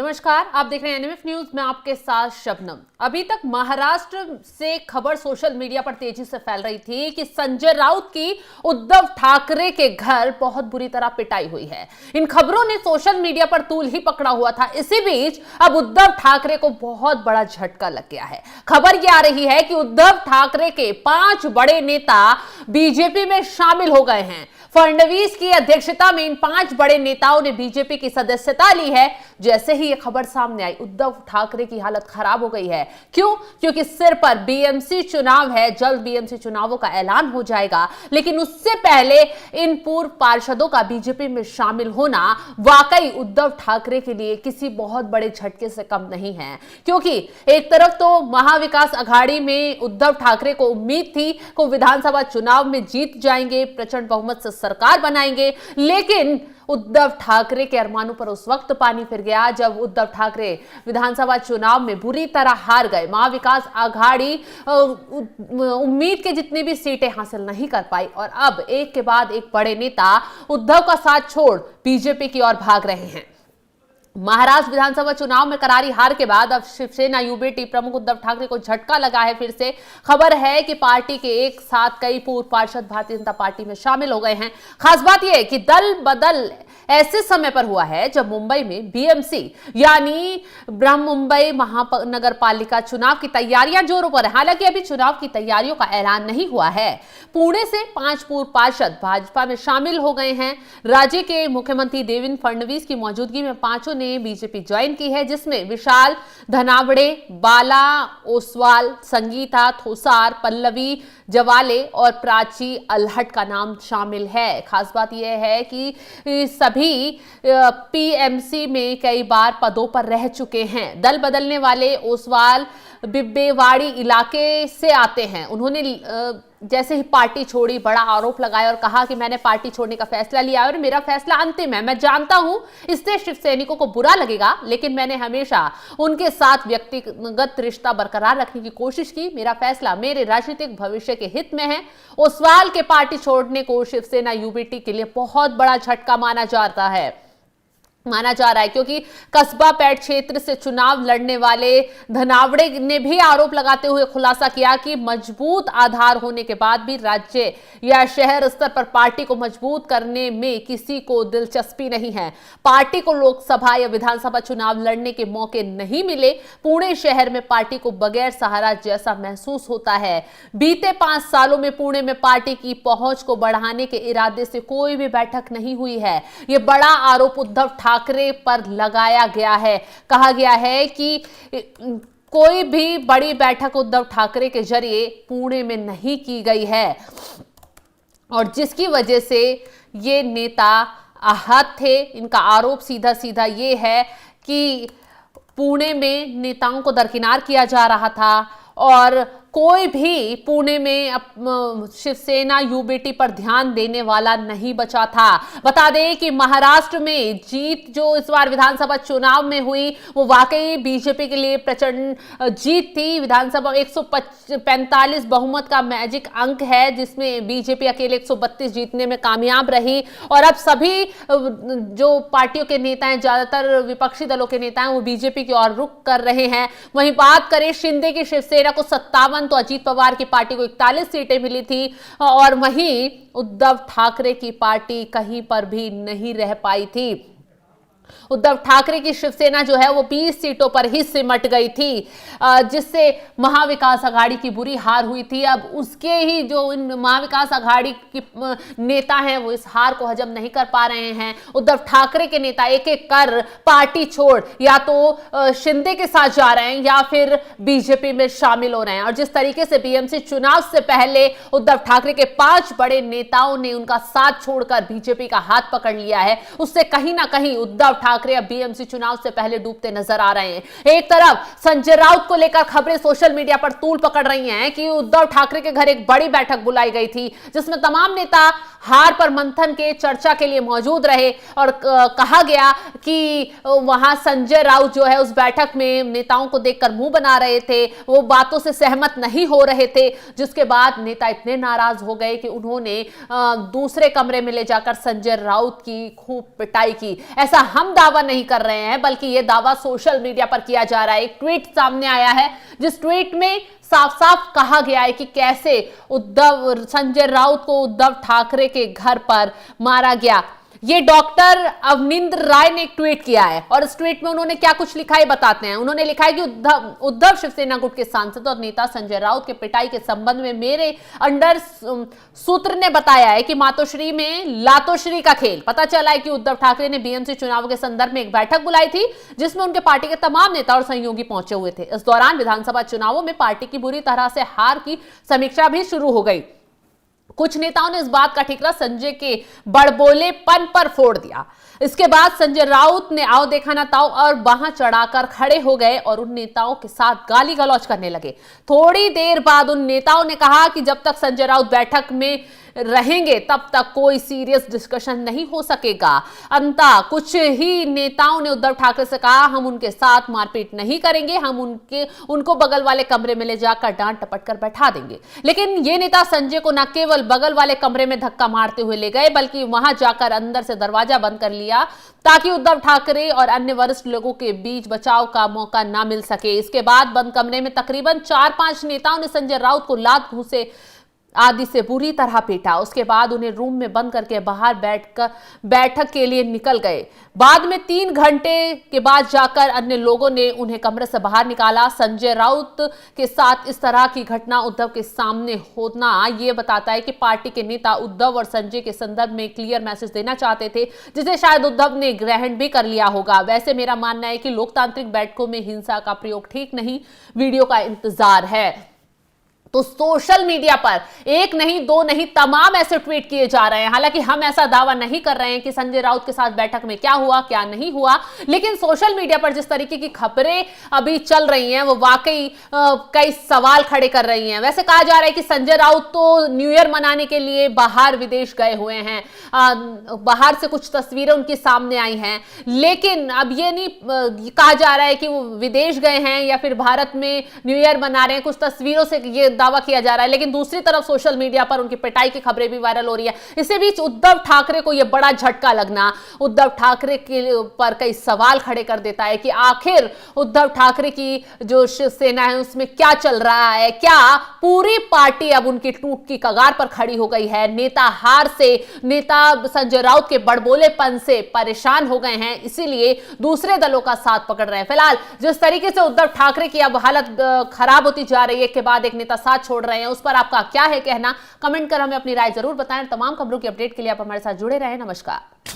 नमस्कार, आप देख रहे हैं एनएमएफ न्यूज में आपके साथ शबनम। अभी तक महाराष्ट्र से खबर सोशल मीडिया पर तेजी से फैल रही थी कि संजय राउत की उद्धव ठाकरे के घर बहुत बुरी तरह पिटाई हुई है। इन खबरों ने सोशल मीडिया पर तूल ही पकड़ा हुआ था। इसी बीच अब उद्धव ठाकरे को बहुत बड़ा झटका लग गया है। खबर यह आ रही है कि उद्धव ठाकरे के 5 बड़े नेता बीजेपी में शामिल हो गए हैं। फडणवीस की अध्यक्षता में इन 5 बड़े नेताओं ने बीजेपी की सदस्यता ली है। जैसे ही यह खबर सामने आई, उद्धव ठाकरे की हालत खराब हो गई है। क्यों? क्योंकि सिर पर बीएमसी चुनाव है, जल्द बीएमसी चुनावों का ऐलान हो जाएगा। लेकिन उससे पहले इन पूर्व पार्षदों का बीजेपी में शामिल होना वाकई उद्धव ठाकरे के लिए किसी बहुत बड़े झटके से कम नहीं है। क्योंकि एक तरफ तो महाविकास अघाड़ी में उद्धव ठाकरे को उम्मीद थी कि विधानसभा चुनाव में जीत जाएंगे, प्रचंड बहुमत से सरकार बनाएंगे। लेकिन उद्धव ठाकरे के अरमानों पर उस वक्त पानी फिर गया जब उद्धव ठाकरे विधानसभा चुनाव में बुरी तरह हार गए। महाविकास अघाड़ी उम्मीद के जितनी भी सीटें हासिल नहीं कर पाई और अब एक के बाद एक बड़े नेता उद्धव का साथ छोड़ बीजेपी की ओर भाग रहे हैं। महाराष्ट्र विधानसभा चुनाव में करारी हार के बाद अब शिवसेना यूबीटी प्रमुख उद्धव ठाकरे को झटका लगा है। फिर से खबर है कि पार्टी के एक साथ कई पूर्व पार्षद भारतीय जनता पार्टी में शामिल हो गए हैं। खास बात यह है कि दल बदल ऐसे समय पर हुआ है जब मुंबई में बीएमसी यानी ब्रह्म मुंबई महानगर पालिका चुनाव की तैयारियां जोरों पर है। हालांकि अभी चुनाव की तैयारियों का ऐलान नहीं हुआ है। पुणे से 5 पूर्व पार्षद भाजपा में शामिल हो गए हैं। राज्य के मुख्यमंत्री देवेंद्र फडणवीस की मौजूदगी में 5 ने बीजेपी ज्वाइन की है, जिसमें विशाल धनावड़े, बाला ओसवाल, संगीता थोसार, पल्लवी जवाले और प्राची अल्हट का नाम शामिल है। खास बात यह है कि सभी पीएमसी में कई बार पदों पर रह चुके हैं। दल बदलने वाले ओसवाल बिब्बेवाड़ी इलाके से आते हैं। उन्होंने जैसे ही पार्टी छोड़ी बड़ा आरोप लगाया और कहा कि मैंने पार्टी छोड़ने का फैसला लिया और मेरा फैसला अंतिम है। मैं जानता हूं इससे शिव सैनिकों को बुरा लगेगा, लेकिन मैंने हमेशा उनके साथ व्यक्तिगत रिश्ता बरकरार रखने की कोशिश की। मेरा फैसला मेरे राजनीतिक भविष्य के हित में है। ओसवाल के पार्टी छोड़ने को शिवसेना यूबीटी के लिए बहुत बड़ा झटका माना जा रहा है क्योंकि कस्बा पैठ क्षेत्र से चुनाव लड़ने वाले धनावड़े ने भी आरोप लगाते हुए खुलासा किया कि मजबूत आधार होने के बाद भी राज्य या शहर स्तर पर पार्टी को मजबूत करने में किसी को दिलचस्पी नहीं है। पार्टी को लोकसभा या विधानसभा चुनाव लड़ने के मौके नहीं मिले। पुणे शहर में पार्टी को बगैर सहारा जैसा महसूस होता है। बीते 5 सालों में पुणे में पार्टी की पहुंच को बढ़ाने के इरादे से कोई भी बैठक नहीं हुई है। यह बड़ा आरोप उद्धव ठाकरे पर लगाया गया है। कहा गया है कि कोई भी बड़ी बैठक उद्धव ठाकरे के जरिए पुणे में नहीं की गई है और जिसकी वजह से ये नेता आहत थे। इनका आरोप सीधा सीधा ये है कि पुणे में नेताओं को दरकिनार किया जा रहा था और कोई भी पुणे में शिवसेना यूबीटी पर ध्यान देने वाला नहीं बचा था। बता दें कि महाराष्ट्र में जीत जो इस बार विधानसभा चुनाव में हुई वो वाकई बीजेपी के लिए प्रचंड जीत थी। विधानसभा 145 बहुमत का मैजिक अंक है, जिसमें बीजेपी अकेले 132 जीतने में कामयाब रही और अब सभी जो पार्टियों के नेता हैं, ज्यादातर विपक्षी दलों के नेता हैं, वो बीजेपी की ओर रुख कर रहे हैं। वहीं बात करें शिंदे की शिवसेना को 57, तो अजीत पवार की पार्टी को 41 सीटें मिली थी और वहीं उद्धव ठाकरे की पार्टी कहीं पर भी नहीं रह पाई थी। उद्धव ठाकरे की शिवसेना जो है वो 20 सीटों पर ही सिमट गई थी, जिससे महाविकास अघाड़ी की बुरी हार हुई थी। अब उसके ही जो इन महाविकास अघाड़ी के नेता हैं वो इस हार को हजम नहीं कर पा रहे हैं। उद्धव ठाकरे के नेता एक एक कर पार्टी छोड़ या तो शिंदे के साथ जा रहे हैं या फिर बीजेपी में शामिल हो रहे हैं। और जिस तरीके से बीएमसी चुनाव से पहले उद्धव ठाकरे के 5 बड़े नेताओं ने उनका साथ छोड़कर बीजेपी का हाथ पकड़ लिया है, उससे कहीं ना कहीं उद्धव ठाकरे अब बीएमसी चुनाव से पहले डूबते नजर आ रहे हैं। एक तरफ संजय राउत को लेकर खबरें सोशल मीडिया पर तूल पकड़ रही हैं कि उद्धव ठाकरे के घर एक बड़ी बैठक बुलाई गई थी, जिसमें तमाम नेता हार पर मंथन के चर्चा के लिए मौजूद रहे और कहा गया कि वहां संजय राउत जो है उस बैठक में नेताओं को देखकर मुंह बना रहे थे, वो बातों से सहमत नहीं हो रहे थे, जिसके बाद नेता इतने नाराज हो गए कि उन्होंने दूसरे कमरे में ले जाकर संजय राउत की खूब पिटाई की। ऐसा हम हम दावा नहीं कर रहे हैं, बल्कि यह दावा सोशल मीडिया पर किया जा रहा है। एक ट्वीट सामने आया है जिस ट्वीट में साफ साफ कहा गया है कि कैसे संजय राउत को उद्धव ठाकरे के घर पर मारा गया। ये डॉक्टर अवनिंद्र राय ने एक ट्वीट किया है और इस ट्वीट में उन्होंने क्या कुछ लिखा है बताते हैं। उन्होंने लिखा है कि उद्धव शिवसेना गुट के सांसद और नेता संजय राउत के पिटाई के संबंध में मेरे अंडर सूत्र ने बताया है कि मातोश्री में लातोश्री का खेल। पता चला है कि उद्धव ठाकरे ने बीएमसी चुनाव के संदर्भ में एक बैठक बुलाई थी जिसमें उनके पार्टी के तमाम नेता और सहयोगी पहुंचे हुए थे। इस दौरान विधानसभा चुनावों में पार्टी की बुरी तरह से हार की समीक्षा भी शुरू हो गई। कुछ नेताओं ने इस बात का ठिकरा संजय के बड़बोलेपन पर फोड़ दिया। इसके बाद संजय राउत ने आओ देखा ना ताओ और वहां चढ़ाकर खड़े हो गए और उन नेताओं के साथ गाली गलौज करने लगे। थोड़ी देर बाद उन नेताओं ने कहा कि जब तक संजय राउत बैठक में रहेंगे तब तक कोई सीरियस डिस्कशन नहीं हो सकेगा। अंततः कुछ ही नेताओं ने उद्धव ठाकरे से कहा हम उनके साथ मारपीट नहीं करेंगे, हम उनको बगल वाले कमरे में ले जाकर डांट टपट कर बैठा देंगे। लेकिन ये नेता संजय को न केवल बगल वाले कमरे में धक्का मारते हुए ले गए बल्कि वहां जाकर अंदर से दरवाजा बंद कर लिया ताकि उद्धव ठाकरे और अन्य वरिष्ठ लोगों के बीच बचाव का मौका ना मिल सके। इसके बाद बंद कमरे में तकरीबन 4-5 नेताओं ने संजय राउत को लात घूंसे आदि से बुरी तरह पीटा। उसके बाद उन्हें रूम में बंद करके बाहर बैठक के लिए निकल गए। बाद में 3 घंटे के बाद जाकर अन्य लोगों ने उन्हें कमरे से बाहर निकाला। संजय राउत के साथ इस तरह की घटना उद्धव के सामने होना यह बताता है कि पार्टी के नेता उद्धव और संजय के संदर्भ में क्लियर मैसेज देना चाहते थे जिसे शायद उद्धव ने ग्रहण भी कर लिया होगा। वैसे मेरा मानना है कि लोकतांत्रिक बैठकों में हिंसा का प्रयोग ठीक नहीं, वीडियो का इंतजार है। तो सोशल मीडिया पर एक नहीं, दो नहीं, तमाम ऐसे ट्वीट किए जा रहे हैं। हालांकि हम ऐसा दावा नहीं कर रहे हैं कि संजय राउत के साथ बैठक में क्या हुआ क्या नहीं हुआ, लेकिन सोशल मीडिया पर जिस तरीके की खबरें अभी चल रही हैं वो वाकई कई सवाल खड़े कर रही हैं। वैसे कहा जा रहा है कि संजय राउत तो न्यू ईयर मनाने के लिए बाहर विदेश गए हुए हैं, बाहर से कुछ तस्वीरें उनके सामने आई हैं, लेकिन अब ये नहीं कहा जा रहा है कि वो विदेश गए हैं या फिर भारत में न्यू ईयर मना रहे हैं। कुछ तस्वीरों से ये दावा किया जा रहा है, लेकिन दूसरी तरफ सोशल मीडिया पर उनकी पिटाई की खबरें भी वायरल हो रही है। इसी बीच उद्धव ठाकरे को यह बड़ा झटका लगना उद्धव ठाकरे के पर कई सवाल खड़े कर देता है कि आखिर उद्धव ठाकरे की जो शिवसेना है उसमें क्या चल रहा है। क्या पूरी पार्टी अब उनकी टूट की कगार पर खड़ी हो गई है? नेता हार से, नेता संजय राउत के बड़बोलेपन से परेशान हो गए हैं, इसीलिए दूसरे दलों का साथ पकड़ रहे हैं। फिलहाल जिस तरीके से उद्धव ठाकरे की अब हालत खराब होती जा रही है, के बाद एक नेता साथ छोड़ रहे हैं, उस पर आपका क्या है कहना? कमेंट कर हमें अपनी राय जरूर बताएं। तमाम खबरों की अपडेट के लिए आप हमारे साथ जुड़े रहें। नमस्कार।